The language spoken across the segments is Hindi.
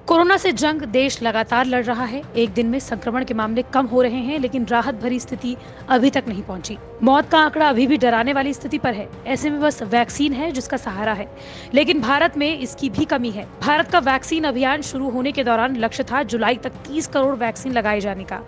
कोरोना से जंग देश लगातार लड़ रहा है। एक दिन में संक्रमण के मामले कम हो रहे हैं, लेकिन राहत भरी स्थिति अभी तक नहीं पहुंची। मौत का आंकड़ा अभी भी डराने वाली स्थिति पर है। ऐसे में बस वैक्सीन है जिसका सहारा है, लेकिन भारत में इसकी भी कमी है। भारत का वैक्सीन अभियान शुरू होने के दौरान लक्ष्य था जुलाई तक 30 करोड़ वैक्सीन लगाए जाने का,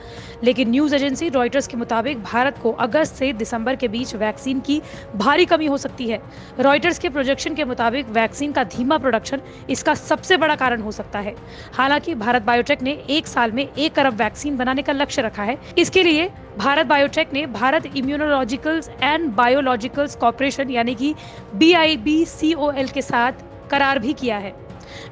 लेकिन न्यूज एजेंसी रॉयटर्स के मुताबिक भारत को अगस्त से दिसंबर के बीच वैक्सीन की भारी कमी हो सकती है। रॉयटर्स के प्रोजेक्शन के मुताबिक वैक्सीन का धीमा प्रोडक्शन इसका सबसे बड़ा कारण हो सकता है। हालांकि भारत बायोटेक ने एक साल में 1 अरब वैक्सीन बनाने का लक्ष्य रखा है। इसके लिए भारत बायोटेक ने Bharat Immunologicals and biologicals corporation यानी कि BIBCOL के साथ करार भी किया है,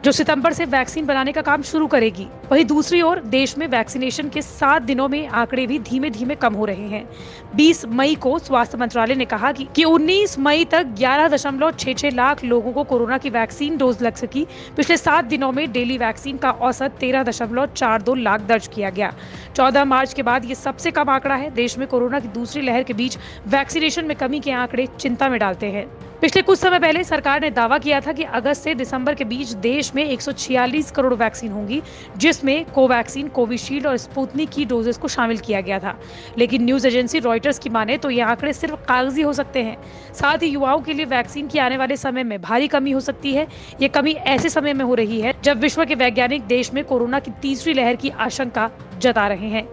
जो सितंबर से वैक्सीन बनाने का काम शुरू करेगी। वहीं दूसरी ओर देश में वैक्सीनेशन के 7 दिनों में आंकड़े भी धीमे धीमे कम हो रहे हैं। 20 मई को स्वास्थ्य मंत्रालय ने कहा कि 19 मई तक 11.66 लाख लोगों को कोरोना की वैक्सीन डोज लग सकी। पिछले 7 दिनों में डेली वैक्सीन का औसत 13.42 लाख दर्ज किया गया। 14 मार्च के बाद ये सबसे कम आंकड़ा है। देश में कोरोना की दूसरी लहर के बीच वैक्सीनेशन में कमी के आंकड़े चिंता में डालते हैं। पिछले कुछ समय पहले सरकार ने दावा किया था कि अगस्त से दिसंबर के बीच देश में 146 करोड़ वैक्सीन होंगी, जिसमें कोवैक्सीन, कोविशील्ड और स्पुतनिक की डोजेस को शामिल किया गया था। लेकिन न्यूज एजेंसी रॉयटर्स की माने तो ये आंकड़े सिर्फ कागजी हो सकते हैं। साथ ही युवाओं के लिए वैक्सीन की आने वाले समय में भारी कमी हो सकती है। ये कमी ऐसे समय में हो रही है जब विश्व के वैज्ञानिक देश में कोरोना की तीसरी लहर की आशंका जता रहे हैं।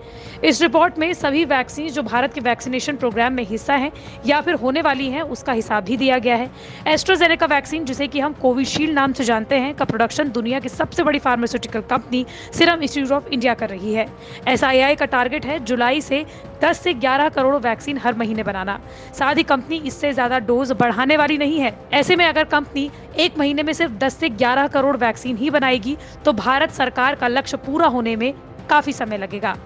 इस रिपोर्ट में सभी वैक्सीन जो भारत के वैक्सीनेशन प्रोग्राम में हिस्सा हैं या फिर होने वाली हैं, उसका हिसाब भी दिया गया है। एस्ट्राजेनेका वैक्सीन, जिसे कि हम कोविशील्ड नाम से जानते हैं, का प्रोडक्शन दुनिया की सबसे बड़ी pharmaceutical company serum institute of India कर रही है। SII का टारगेट है जुलाई से 10 से 11 करोड़ वैक्सीन हर महीने बनाना। साथ ही कंपनी इससे ज्यादा डोज बढ़ाने वाली नहीं है। ऐसे में अगर कंपनी एक महीने में सिर्फ 10 से 11 करोड़ वैक्सीन ही बनाएगी तो भारत सरकार का लक्ष्य पूरा होने में काफी समय लगेगा।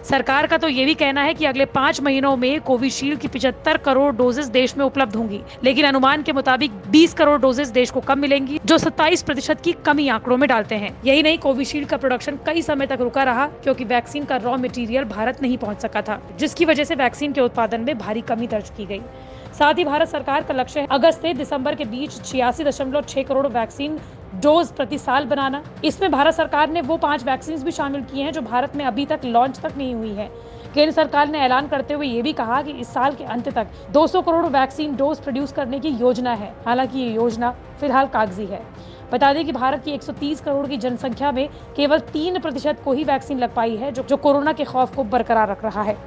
सरकार का तो ये भी कहना है कि अगले 5 महीनों में कोविशील्ड की 75 करोड़ डोजेस देश में उपलब्ध होंगी, लेकिन अनुमान के मुताबिक 20 करोड़ डोजेस देश को कम मिलेंगी, जो 27% की कमी आंकड़ों में डालते हैं। यही नहीं, कोविशील्ड का प्रोडक्शन कई समय तक रुका रहा क्योंकि वैक्सीन का रॉ मटेरियल भारत नहीं पहुंच सका था, जिसकी वजह से वैक्सीन के उत्पादन में भारी कमी दर्ज की गई। साथ ही भारत सरकार का लक्ष्य है अगस्त से दिसंबर के बीच 86.6 करोड़ वैक्सीन डोज प्रति साल बनाना। इसमें भारत सरकार ने वो 5 वैक्सीन भी शामिल किए हैं जो भारत में अभी तक लॉन्च तक नहीं हुई है। केंद्र सरकार ने ऐलान करते हुए ये भी कहा कि इस साल के अंत तक 200 करोड़ वैक्सीन डोज प्रोड्यूस करने की योजना है। हालांकि ये योजना फिलहाल कागजी है। बता दें कि भारत की 130 करोड़ की जनसंख्या में केवल 3% को ही वैक्सीन लग पाई है, जो कोरोना के खौफ को बरकरार रख रहा है।